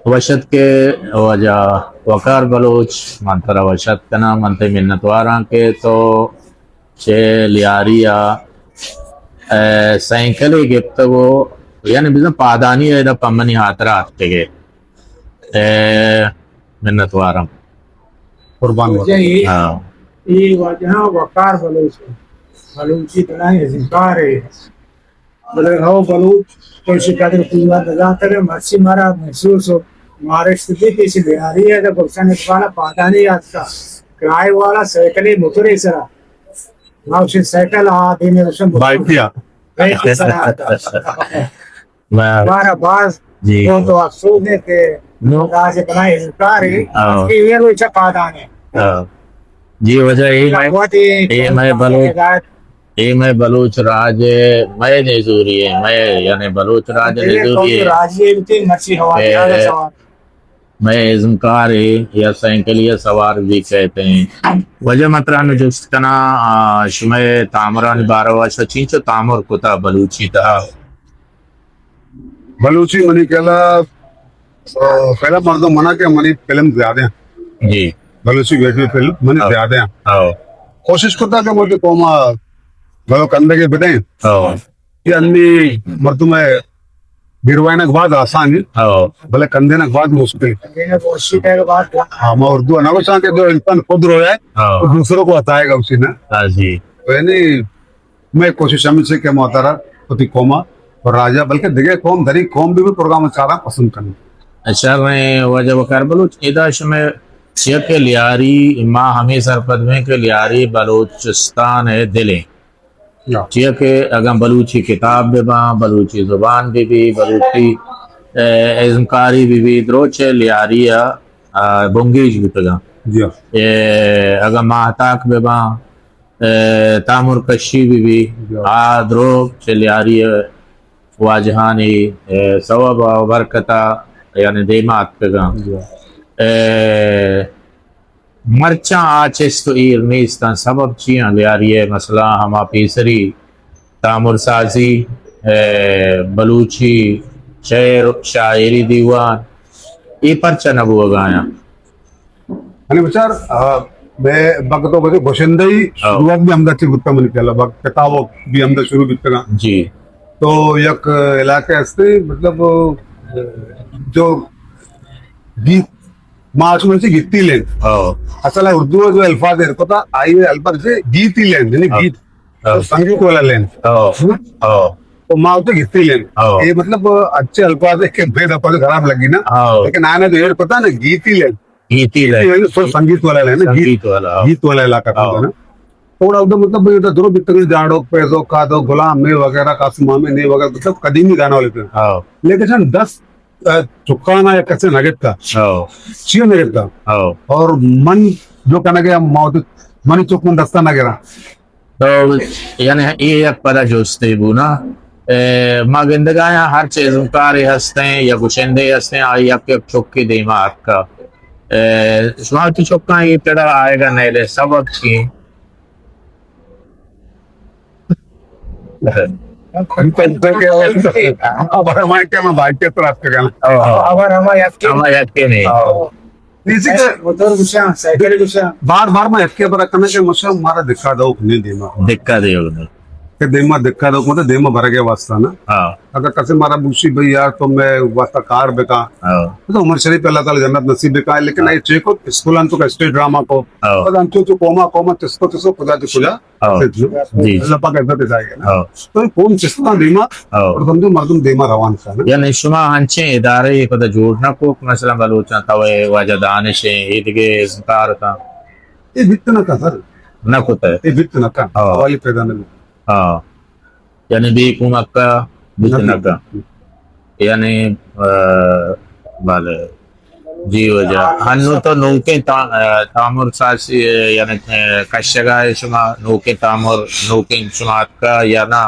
वशत के वजह वकार बलोच मंतरा वशत कना मंते मिन्नतवारा के तो चे लियारिया साइकिल गिफ्तगो यानी बिज़न पादानी है दा पम्मनी हातरा आते मिन्नतवारम कुर्बान हो। हाँ ये वजह वकार बलूच है। बलूची इतना इज़हार है। मतलब हो बलूच तो शिकायत पूरा दगा करे मर्सी मारा महसूस हो मारे स्थिति किसी बिहारी है तो गुस्सा निकाला पाता नहीं आता किराए वाला साइकिल ही मुतरे सरा ना उसे साइकिल आ देने उसे बाइक किया हमारा बास जी तो अफसोस है कि नो राज बना इज़हार है हाँ। कि ये लोग पाता नहीं जी वजह ये मैं बलोच ये मैं बलूच राज मैं नेजूरी है मैं यानी बलूच राज नेजूरी है राजी भी मर्सी हवा ए, मैं इज़्मकार है या साइकिल या सवार भी कहते हैं वजह मतरान जुस्तना शुमे तामरान बारवा सचिंचो तामर कुता बलूची था बलूची मनी कहला पहला मर्दों मना के मनी फिल्म ज्यादा हैं। जी बलूची बेटी फिल्म मनी ज्यादा हैं। आओ कोशिश करता कि मुझे कोमा गलो कंधे के बिटे आओ ये अन्नी मर्दों में गिरवाने के बाद आसान है आओ भले कंधे ने के बाद मुश्किल। मैंने कोशिश के बाद हाँ मैं उर्दू ना को चाहते जो इंसान खुद रोया है आओ तो दूसरों को बताएगा उसी ने हाँ जी तो यानी मैं कोशिश हमें से क्या मोहतारा पति कोमा और राजा बल्कि दिगे कौम धरी कौम भी प्रोग्राम चारा पसंद करना अच्छा मैं वजह वकार बलूच इदाश में चिया के लियारी माँ हमें सरपद में के लियारी बलूचिस्तान है दिले चिया के अगर बलूची किताब भी बा बलूची जुबान भी बलूची इज़्मकारी भी द्रोचे लियारिया बुंगीज भी तगा जी हाँ ये अगर माहताक भी बा तामुर कशी भी आ द्रो चे लियारिया वाजहानी सवब बरकता यानी देमात पेगा मरचा आचेस तो ईर नीस्तान सबब चियां लियारिए मसला हमा पीसरी तामुर साजी बलूची शेर शायरी दीवान ये परचा नबू गाया आणि विचार मैं बगतो बजे गोशंदई शुरुआत भी हमदा ची गुत्ता मन केला बग किताबो भी हमदा शुरू बितगा जी तो यक इलाके असते मतलब जो गीत मास में से गीती लेन ओ असल है उर्दू जो अल्फाज है पता आई है अल्फाज से गीती लेन यानी गीत तो संगीत वाला लेन ओ ओ तो माँ तो गीती लेन हाँ। ये मतलब अच्छे अल्फाज है कि भेद अपन खराब लगी ना हाँ। लेकिन आने तो ये पता ना गीती लेन गीती ले तो संगीत वाला लेन ना गीत वाला गीत वाला इलाका था ना थोड़ा उधर मतलब ये दो बितरी जाड़ो पैसो का दो गुलाम में वगैरह कासिमा में नहीं वगैरह मतलब कदीमी गाना वाले थे ओ लेकिन सन 10 चुकाना या कैसे नगेट का ओ चियो नगेट का ओ और मन जो कहना गया मौत मन चुक मन दस्ता नगेरा तो यानी ये एक पता जोस्ते बुना मागंदगाया हर चीज कारी हंसते हैं या गुशेंदे हंसते हैं आई आपके चौकी देमा आपका शुमार की चौका ये पेड़ा आएगा नैले सब अच्छी अब हमारे क्या मैं बाइक के तरफ के गाना अवर हमारे आपके हमारे यके नहीं इसी के मोटर गुस्सा साइकिल गुस्सा बार बार मैं एफके पर करने के मुझसे हमारा दिखा दो नहीं देमा दिक्कत है उन्हें के देमा दिखा दो मतलब देमा भर गया वास्ता ना हाँ अगर कसे मारा बुशी भाई यार तो मैं वास्ता कार बेका हाँ तो उमर शरीफ अल्लाह ताला जन्नत नसीब बेका है लेकिन ये चेको स्कूल अंतु का स्टेट ड्रामा को हाँ। पता अंतु तो कोमा कोमा तिसको तिसको खुदा तो खुदा हाँ। जी। अल्लाह पाक इज्जत जाएगा ना हाँ तो कौन चिस्ता देमा हाँ और समझो मर्दुम देमा रवान था ना यानी शुमा हंचे इदारे ये पता जोड़ना को मसला बलोचा तवे वजह दानिश इदगे ज़कार था ये वित्त न का सर न कुता है ये वित्त न का हाँ। वाली पैदा नहीं हाँ यानी भी कुमक्का बितनका यानी बाले जी वजह हन्नु तो नौके तामुर सासी यानी कश्यगा शुमा नौके तामुर नौके शुमात का या ना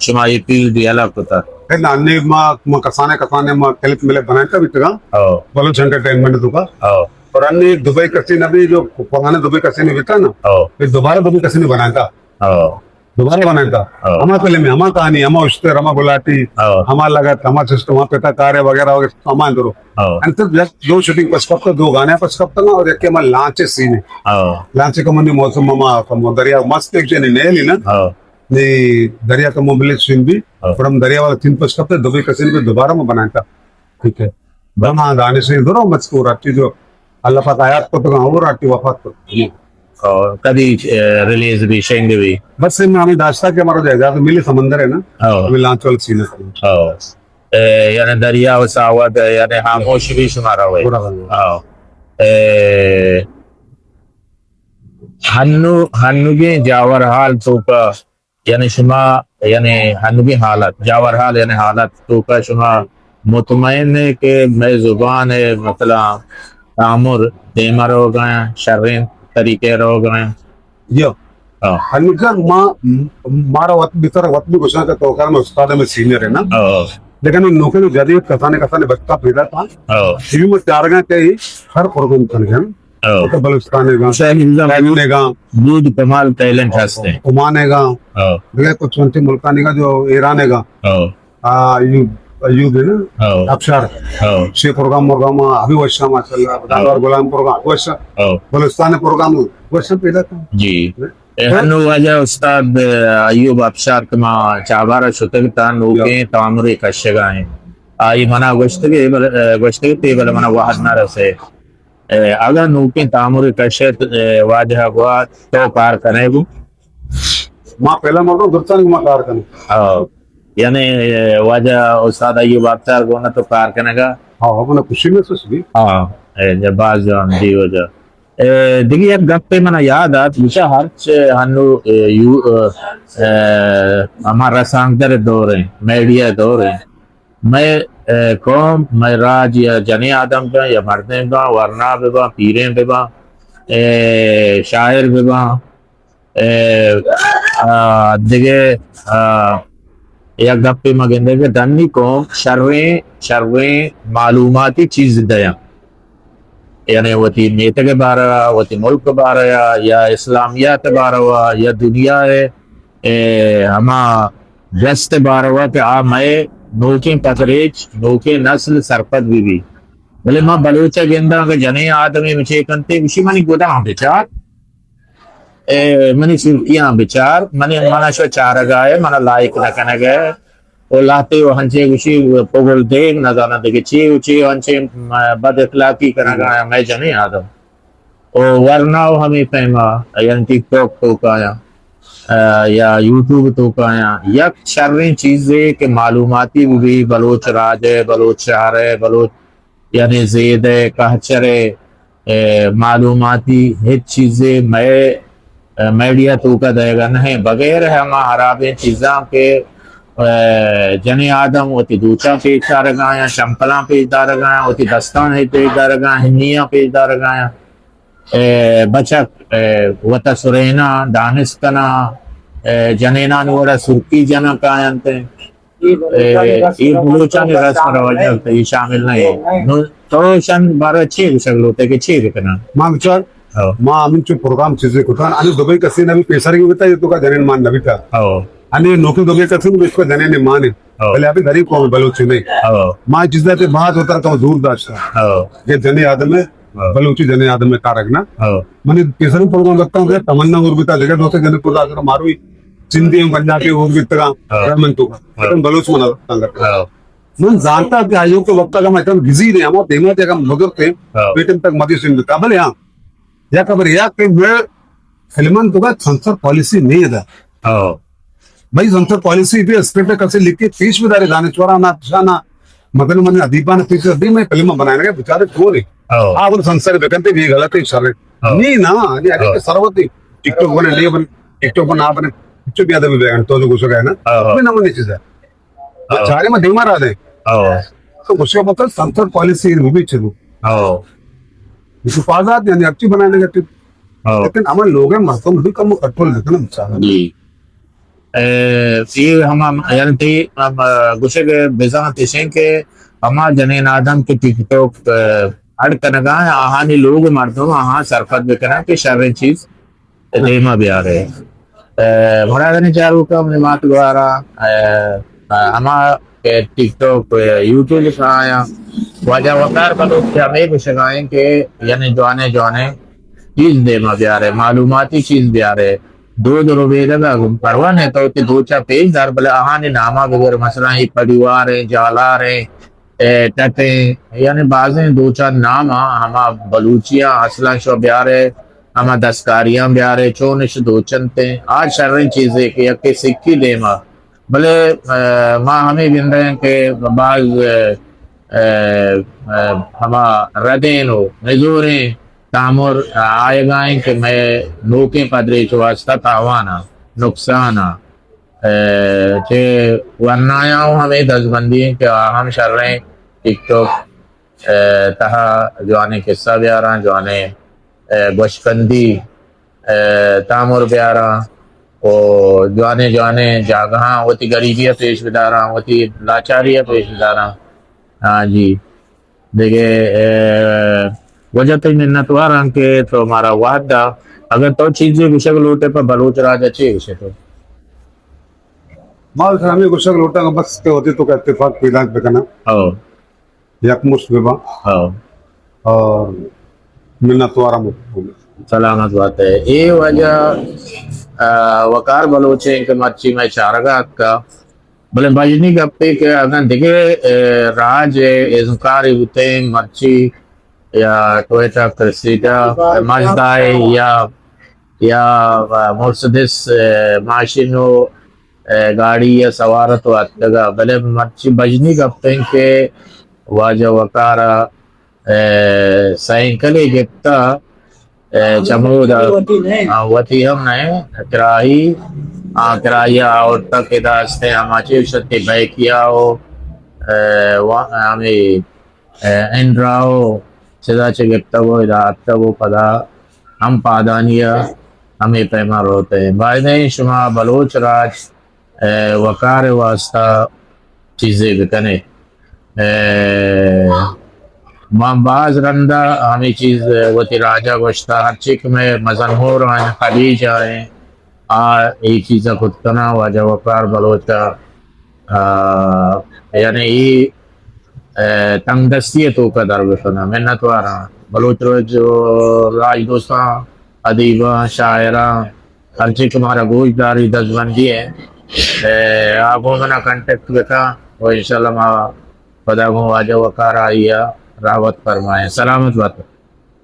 शुमा ये पील दिया ला कुता है ना अन्य माँ कसाने माँ क्लिप मिले बनाए का बितगा ओ बोलो एंटरटेनमेंट दुका ओ और अन्य दुबई कसिन अभी जो पुराने दुबई कसिन बिता ना ओ फिर दोबारा दुबई कसिन बनाया था ओ दोबारा बनाया था हाँ। हमारे पहले में हमारा कहानी हमारा उश्तर हमारा गुलाटी हाँ। हमारा लगत हमारा सिस्टम हमारा पिता कार्य वगैरह वगैरह सामान दो हाँ। आणि तर दो शूटिंग पसकप्त दो गाण्या पसकप्त ना और एक हमारा लांचे सीन है हाँ। लांचे का मंदी मौसम ममा दरिया मस्त एक जने नेली ना हाँ। ने दरिया का मोबिलिटी सीन भी हाँ। पर हम दरिया वाला तीन पसकप्त दुबई का सीन भी दोबारा में बनाया था ठीक है बना गाने से दो मजकूर आती जो अल्लाह पाक आयात को तो और आती वफात को और कभी रिलीज भी शेंगे भी बस में हमें दास्ता के हमारा जाएगा तो मिली समंदर है ना हाँ। हमें लांच वाला सीन है हाँ। यानी दरिया वसावत यानी खामोश भी शुमारा हुए पूरा करना हाँ। हन्नुगे जावर हाल तो का यानी शुमा यानी हन्नुगे हालत जावर हाल यानी हालत तो का शुमा मुतमईन है कि मैं जुबान है मतलब तामुर देमर हो गए शर्रीन तरीके हो गए यो हाँ। हनुमान मारा वक्त भीतर वक्त भी घोषणा करता होगा मैं उस्ताद में सीनियर है ना हाँ। लेकिन उन नौकरी जो जदीद कसाने बच्चा पैदा था हाँ। टीवी में चार गए के हर प्रोग्राम कर गए हाँ। तो बलुस्तान है गाँव दूध कमाल टैलेंट हंसते हैं ओमान है गाँव हाँ। देखा कुछ मंत्री मुल्कानी का जो ईरान है गाँव हाँ। अयूब है ना हाँ। अफशार हाँ। शे प्रोग्राम अभी वर्षा माशाल्लाह दानवार गुलाम प्रोग्राम वर्षा हाँ। बलुस्तान प्रोग्राम वर्षा पैदा था जी हनु वजह उस्ताद अयूब अफशार कमा चाबारा शुतगता नूके तामुरे कशगाएं आई मना गोश्तगे तेबल मना वाहद ना रसे अगर नूके तामुरे कशत वाजह हुआ तो पार करेगु माँ पहला मौका दुर्तान माँ कार करने हाँ। यानी वजह उस्ताद अयूब अफशार गोना तो पार करेगा हाँ अपना खुशी में सोच भी हाँ जब बाज जान जी वजह देखिए एक गप्पे मना याद आ मुझे हर्च हनु यू हमारा सांगदर दौर है मीडिया दौर है मैं कौम मैं राज या जने आदम का या मर्दे का वरना बेबा पीरे बेबा शायर बेबा दिगे या गप्पे मगेंदे के दन्नी कौम शर्वे मालूमाती चीज दया यानी वती नेता के बारे वती मुल्क के बारे या इस्लामियात के बारे या दुनिया है हमा जस्त बारे के आ मैं नोके पकरेज नोके नस्ल सरपत भी बोले माँ बलूचा गेंदा के जने आदमी मुझे कंते उसी मनी गोदा हम बेचार मनी सुर्खियां बेचार मनी मना शो चार गाए मना लाइक न कने गए वो लाते वो हंचे उसी पोगल दे न जाना देखे ची उची हंचे बद इखलाकी करना गाया मैं जने आदम ओ वरना वो हमें पैमा यानी टिकटॉक तो काया या यूट्यूब तो काया यक शर्री चीजें के मालूमाती भी बलोच राज है बलोच शहर है बलोच यानी जेद है कहचर है मालूमाती हित चीजें मैं मीडिया तो का देगा नहीं बगैर है हम हराबे चीज़ों के जने आदम होती दूचा पेज दार गाया शंपला पेज दार गाया होती दस्तान है पेज दार गाया हिन्निया पेज दार गाया बचक वता सुरेना दानिश कना जनेना नोड़ा सुर्की जना कायंते ये बलूचा ने रस्म रवाज ये शामिल नहीं है तो शन बारह छह सगलोते के छह रखना माँ विचार माँ आम्ही प्रोग्राम चीजें कुठं आणि दुबई कसे नवी पेसारी होता येतो का जनेन मान नवी था आणि नौकरी दुबई कसे इसको जनेने मान है पहले अभी गरीब कौन बलूची नहीं माँ चीजें ते बात होता था दूर दाश्ता ये जने आदम है बलूची जने आदम में कारक ना मैंने पेसारी प्रोग्राम रखता हूँ तमन्ना और बिता जगह दोस्त जने को जाकर मारू सिंधी पंजाबी और बितगा रमन तो लेकिन बलूच मना रखता मन जानता कि आयोग के वक्त का मैं एकदम बिजी नहीं हम देना जगह मगर थे बेटन तक मदी सिंह काबल यहाँ या खबर या कि मैं फिल्मन तो का संसद पॉलिसी नहीं है भाई संसद पॉलिसी भी स्क्रिप्ट कैसे लिख के पेश भी दारे दाने चोरा ना शाना मदन मन अदीबा ने पेश दी मैं फिल्म बनाने के बेचारे क्यों नहीं आप संसद बेकंते भी गलत है सर नहीं ना ये अरे सर्वती टिकटॉक बने ले बने टिकटॉक बना बने कुछ भी आदमी बेगन तो जो कुछ है ना कोई ना मन चीज है चारे में दिमाग आ दे तो उसके मतलब संसद पॉलिसी भी चलू हिफाजत यानी अच्छी बनाने के लेकिन हमारे लोग हैं महत्व भी कम कंट्रोल देखना चाहते जी ये हम यानी ती गुस्से के बेजा पेशें के हमार जनेन आदम के टिकटॉक अड़ कनगा आहानी लोग मर्दों आहा सरफत भी करना कि शर्र चीज देमा भी आ रहे मुरादनी चारू कम निमात द्वारा हमा के टिकटॉक यूट्यूब आया वजह वकार बलोच के हमें भी शिकायत के यानी जवाने जवाने चीज दे में प्यारे मालूमाती चीज प्यारे दो दो रुपये लगा परवाह नहीं तो कि दो चार पेज दार भले आहानी नामा वगैरह मसला ही परिवार है जालार है टटे यानी बाजें दो चार नाम हमा बलूचियां असला शो प्यारे हमा दस्तकारियां प्यारे चोनिश दो चनते आज शर्री चीजें कि यके सिक्की दे माँ भले माँ हमें गिन रहे हैं कि बाज हमा रदेन हो नजूरें तामुर आएगाएं कि मैं नोके पदरे जो वास्ता तावाना नुकसाना चे वरनायाओं हमें दसबंदी है कि हम शर रहे हैं टिकटॉक तहा जवाने किस्सा ब्यारा जवाने बशकंदी तामुर ब्यारा और जवाने जवाने जागहा होती गरीबियाँ पेश बिदारा होती लाचारियाँ पेश बिदारा। हाँ जी देखिए वजह तो मिन्नतवार के तो हमारा वादा अगर तो चीजें विषय लोटे पर बलोच राज अच्छे विषय तो माल हमें गुस्सा लोटा का बस के होते तो का इत्तेफाक पैदा करना हो यकमुश बेबा हो और मिन्नतवारा मुझे सलामत बात है ये वजह वकार बलोचे के मच्छी में चारगात का भले बजनी गप्पे के अगर देखे राज इजकार होते मच्छी या टोयोटा क्रेसिटा मजदा या मर्सिडीज माशिनो गाड़ी या सवारत वातगा भले मच्छी बजनी गप्पे के वाजा वकारा साइकिल गिफ्ता चमरूदा वती हम नहीं कराही कराया और तक दास्ते हमारे शक्ति भाई किया हो हमें एंड्राओ सदा चे गिफ्ता वो इदाता वो पदा हम पादानिया हमें पैमा रोते हैं बायने शुमा बलोच राज वकार वास्ता चीजें बिकने बाज रंदा हमें चीज वती राजा गोश्ता हर चिक में मजन हो रहा है खलीज आए एक चीज़ खुद तना वाजा वकार बलोच यानी ये तंगदस्ती तो का दरवेशना मेहनत वारा बलोच रोज राज दोस्ता अदीबा शायरा हर चिक हमारा गोशदारी दसबंदी है आप वो मैंने कांटेक्ट बेटा वो इंशाल्लाह खुदा को वाजा वकार आइया रावत फरमाए सलामत बात।